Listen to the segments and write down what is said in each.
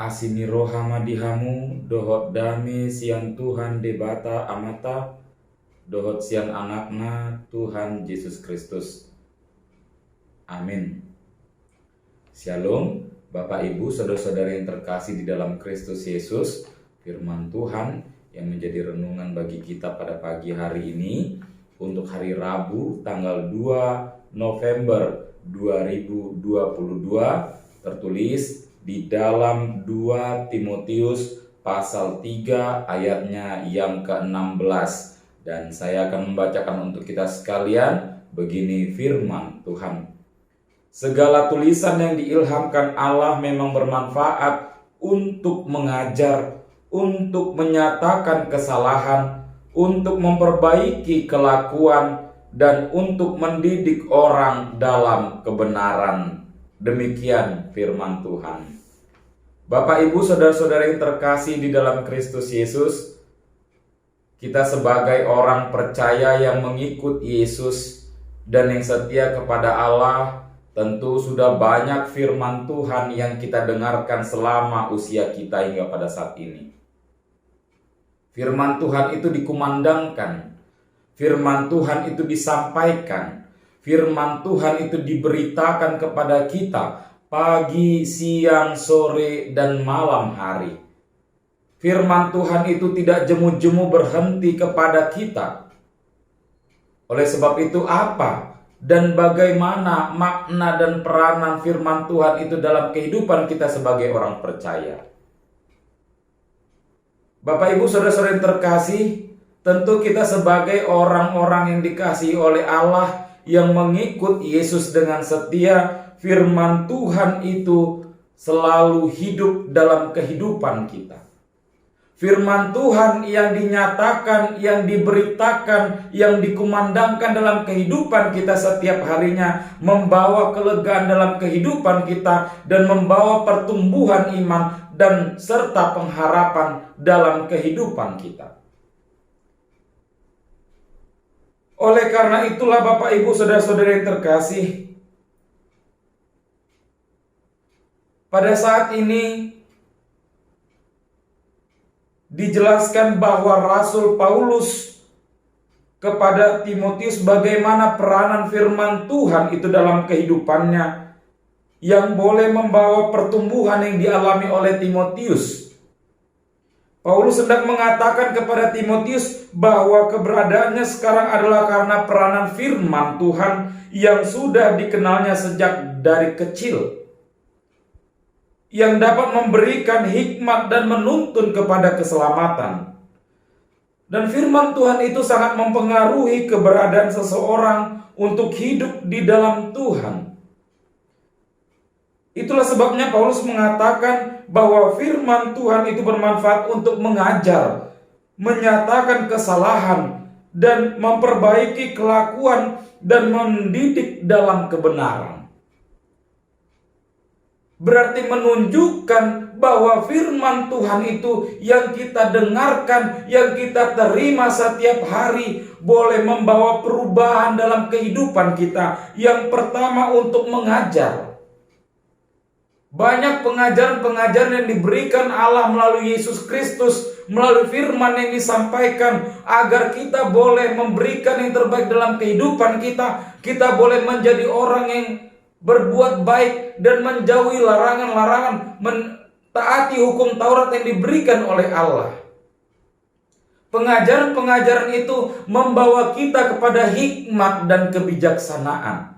Asini rohama dihamu, dohot dame siang Tuhan debata amata, dohot siang anakna Tuhan Yesus Kristus. Amin. Shalom, Bapak Ibu, saudara-saudari yang terkasih di dalam Kristus Yesus. Firman Tuhan yang menjadi renungan bagi kita pada pagi hari ini untuk hari Rabu tanggal 2 November 2022 tertulis di dalam 2 Timotius pasal 3 ayatnya yang ke-16, dan saya akan membacakan untuk kita sekalian. Begini firman Tuhan: segala tulisan yang diilhamkan Allah memang bermanfaat untuk mengajar, untuk menyatakan kesalahan, untuk memperbaiki kelakuan, dan untuk mendidik orang dalam kebenaran. Demikian firman Tuhan. Bapak, Ibu, saudara-saudara yang terkasih di dalam Kristus Yesus, kita sebagai orang percaya yang mengikut Yesus dan yang setia kepada Allah, tentu sudah banyak firman Tuhan yang kita dengarkan selama usia kita hingga pada saat ini. Firman Tuhan itu dikumandangkan, firman Tuhan itu disampaikan, firman Tuhan itu diberitakan kepada kita pagi, siang, sore, dan malam hari. Firman Tuhan itu tidak jemu-jemu berhenti kepada kita. Oleh sebab itu, apa dan bagaimana makna dan peranan firman Tuhan itu dalam kehidupan kita sebagai orang percaya? Bapak, Ibu, saudara-saudara yang terkasih, tentu kita sebagai orang-orang yang dikasihi oleh Allah yang mengikut Yesus dengan setia, firman Tuhan itu selalu hidup dalam kehidupan kita. Firman Tuhan yang dinyatakan, yang diberitakan, yang dikumandangkan dalam kehidupan kita setiap harinya membawa kelegaan dalam kehidupan kita dan membawa pertumbuhan iman dan serta pengharapan dalam kehidupan kita. Oleh karena itulah Bapak, Ibu, saudara-saudara yang terkasih, pada saat ini dijelaskan bahwa Rasul Paulus kepada Timotius bagaimana peranan firman Tuhan itu dalam kehidupannya yang boleh membawa pertumbuhan yang dialami oleh Timotius. Paulus sedang mengatakan kepada Timotius bahwa keberadaannya sekarang adalah karena peranan firman Tuhan yang sudah dikenalnya sejak dari kecil, yang dapat memberikan hikmat dan menuntun kepada keselamatan. Dan firman Tuhan itu sangat mempengaruhi keberadaan seseorang untuk hidup di dalam Tuhan. Itulah sebabnya Paulus mengatakan bahwa firman Tuhan itu bermanfaat untuk mengajar, menyatakan kesalahan, dan memperbaiki kelakuan dan mendidik dalam kebenaran. Berarti menunjukkan bahwa firman Tuhan itu yang kita dengarkan, yang kita terima setiap hari boleh membawa perubahan dalam kehidupan kita. Yang pertama, untuk mengajar. Banyak pengajaran-pengajaran yang diberikan Allah melalui Yesus Kristus, melalui firman yang disampaikan, agar kita boleh memberikan yang terbaik dalam kehidupan kita. Kita boleh menjadi orang yang berbuat baik dan menjauhi larangan-larangan, mentaati hukum Taurat yang diberikan oleh Allah. Pengajaran-pengajaran itu membawa kita kepada hikmat dan kebijaksanaan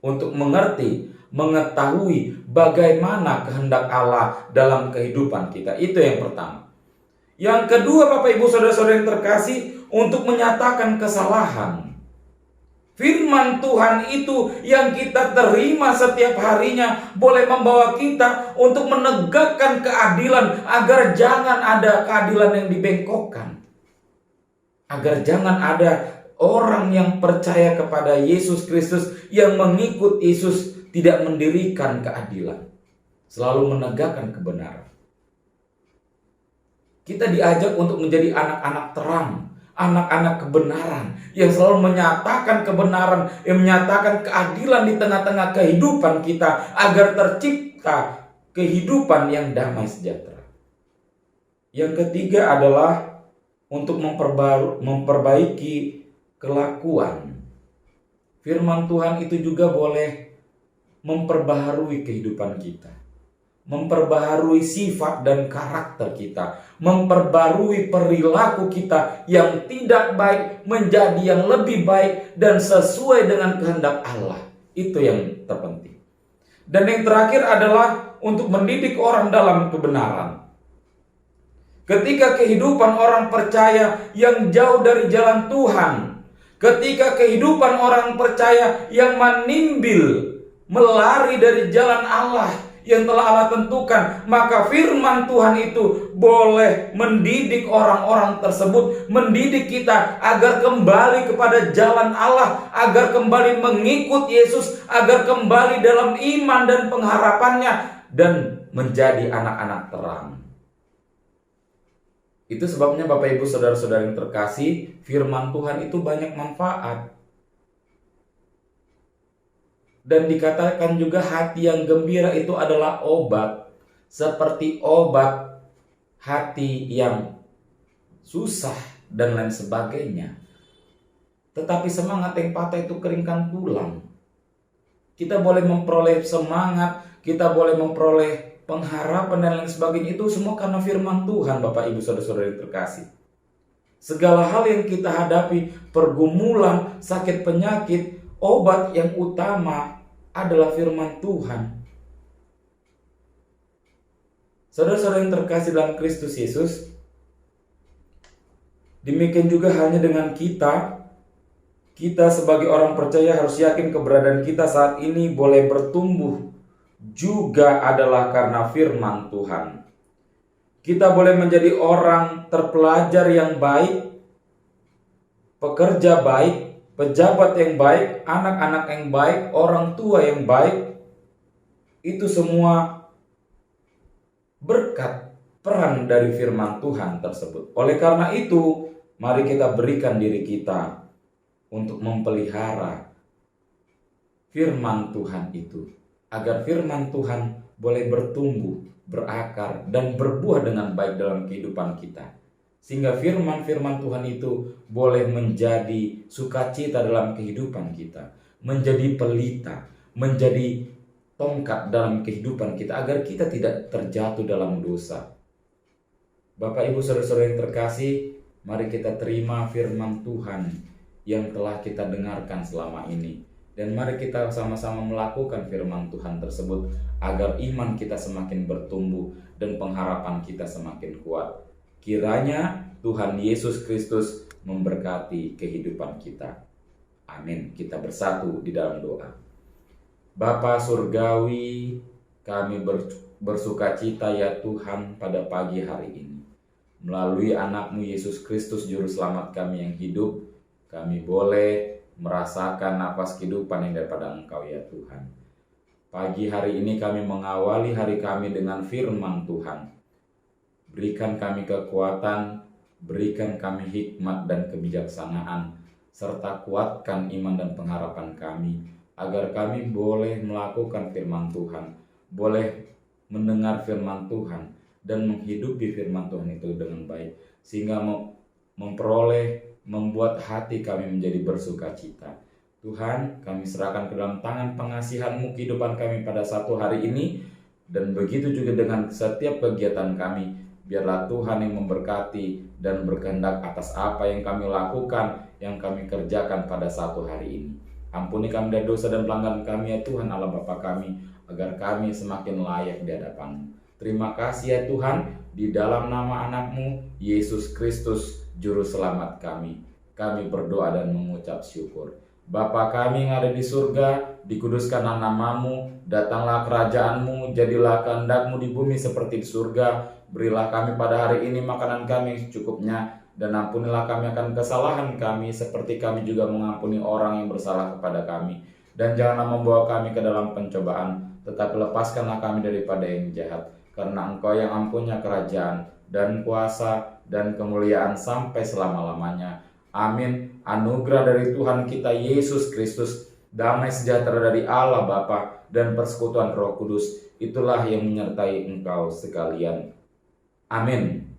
untuk mengerti, mengetahui bagaimana kehendak Allah dalam kehidupan kita. Itu yang pertama. Yang kedua, Bapak Ibu Saudara-saudara yang terkasih, untuk menyatakan kesalahan. Firman Tuhan itu yang kita terima setiap harinya boleh membawa kita untuk menegakkan keadilan, agar jangan ada keadilan yang dibengkokkan. Agar jangan ada orang yang percaya kepada Yesus Kristus, yang mengikut Yesus, tidak mendirikan keadilan, selalu menegakkan kebenaran. Kita diajak untuk menjadi anak-anak terang, anak-anak kebenaran, yang selalu menyatakan kebenaran, yang menyatakan keadilan di tengah-tengah kehidupan kita, agar tercipta kehidupan yang damai sejahtera. Yang ketiga adalah untuk memperbaiki kelakuan. Firman Tuhan itu juga boleh memperbaharui kehidupan kita, memperbaharui sifat dan karakter kita, memperbarui perilaku kita yang tidak baik menjadi yang lebih baik dan sesuai dengan kehendak Allah. Itu yang terpenting. Dan yang terakhir adalah untuk mendidik orang dalam kebenaran. Ketika kehidupan orang percaya yang jauh dari jalan Tuhan, ketika kehidupan orang percaya yang menimbil, melari dari jalan Allah yang telah Allah tentukan, maka firman Tuhan itu boleh mendidik orang-orang tersebut, mendidik kita agar kembali kepada jalan Allah, agar kembali mengikut Yesus, agar kembali dalam iman dan pengharapannya, dan menjadi anak-anak terang. Itu sebabnya Bapak Ibu Saudara-saudara yang terkasih, firman Tuhan itu banyak manfaat. Dan dikatakan juga hati yang gembira itu adalah obat, seperti obat hati yang susah dan lain sebagainya. Tetapi semangat yang patah itu keringkan tulang. Kita boleh memperoleh semangat, kita boleh memperoleh pengharapan dan lain sebagainya, itu semua karena firman Tuhan, Bapak Ibu Saudara-saudara yang terkasih. Segala hal yang kita hadapi, pergumulan, sakit penyakit, obat yang utama adalah firman Tuhan. Saudara-saudara yang terkasih dalam Kristus Yesus, demikian juga hanya dengan kita sebagai orang percaya harus yakin keberadaan kita saat ini boleh bertumbuh juga adalah karena firman Tuhan. Kita boleh menjadi orang terpelajar yang baik, pekerja baik, pejabat yang baik, anak-anak yang baik, orang tua yang baik. Itu semua berkat peran dari firman Tuhan tersebut. Oleh karena itu, mari kita berikan diri kita untuk memelihara firman Tuhan itu, agar firman Tuhan boleh bertumbuh, berakar, dan berbuah dengan baik dalam kehidupan kita. Sehingga firman-firman Tuhan itu boleh menjadi sukacita dalam kehidupan kita, menjadi pelita, menjadi tongkat dalam kehidupan kita, agar kita tidak terjatuh dalam dosa. Bapak Ibu Saudara-saudara yang terkasih, mari kita terima firman Tuhan yang telah kita dengarkan selama ini. Dan mari kita sama-sama melakukan firman Tuhan tersebut, agar iman kita semakin bertumbuh dan pengharapan kita semakin kuat. Kiranya Tuhan Yesus Kristus memberkati kehidupan kita. Amin. Kita bersatu di dalam doa. Bapa Surgawi, kami bersukacita ya Tuhan pada pagi hari ini. Melalui anak-Mu Yesus Kristus Juru Selamat kami yang hidup, kami boleh merasakan nafas kehidupan yang daripada Engkau ya Tuhan. Pagi hari ini kami mengawali hari kami dengan firman Tuhan. Berikan kami kekuatan, berikan kami hikmat dan kebijaksanaan, serta kuatkan iman dan pengharapan kami, agar kami boleh melakukan firman Tuhan, boleh mendengar firman Tuhan, dan menghidupi firman Tuhan itu dengan baik, sehingga membuat hati kami menjadi bersuka cita. Tuhan, kami serahkan ke dalam tangan pengasihan-Mu kehidupan kami pada satu hari ini, dan begitu juga dengan setiap kegiatan kami. Biarlah Tuhan yang memberkati dan berkehendak atas apa yang kami lakukan, yang kami kerjakan pada satu hari ini. Ampuni kami dari dosa dan pelanggaran kami ya Tuhan Allah Bapa kami, agar kami semakin layak di hadapan-Mu. Terima kasih ya Tuhan, di dalam nama anak-Mu, Yesus Kristus, Juru Selamat kami berdoa dan mengucap syukur. Bapa kami yang ada di surga, dikuduskanlah nama-Mu, datanglah kerajaan-Mu, jadilah kehendak-Mu di bumi seperti di surga. Berilah kami pada hari ini makanan kami secukupnya, dan ampunilah kami akan kesalahan kami, seperti kami juga mengampuni orang yang bersalah kepada kami. Dan janganlah membawa kami ke dalam pencobaan, tetapi lepaskanlah kami daripada yang jahat. Karena Engkau yang mempunyai kerajaan, dan kuasa, dan kemuliaan sampai selama-lamanya. Amin. Anugerah dari Tuhan kita Yesus Kristus, damai sejahtera dari Allah Bapa, dan persekutuan Roh Kudus, itulah yang menyertai engkau sekalian. Amin.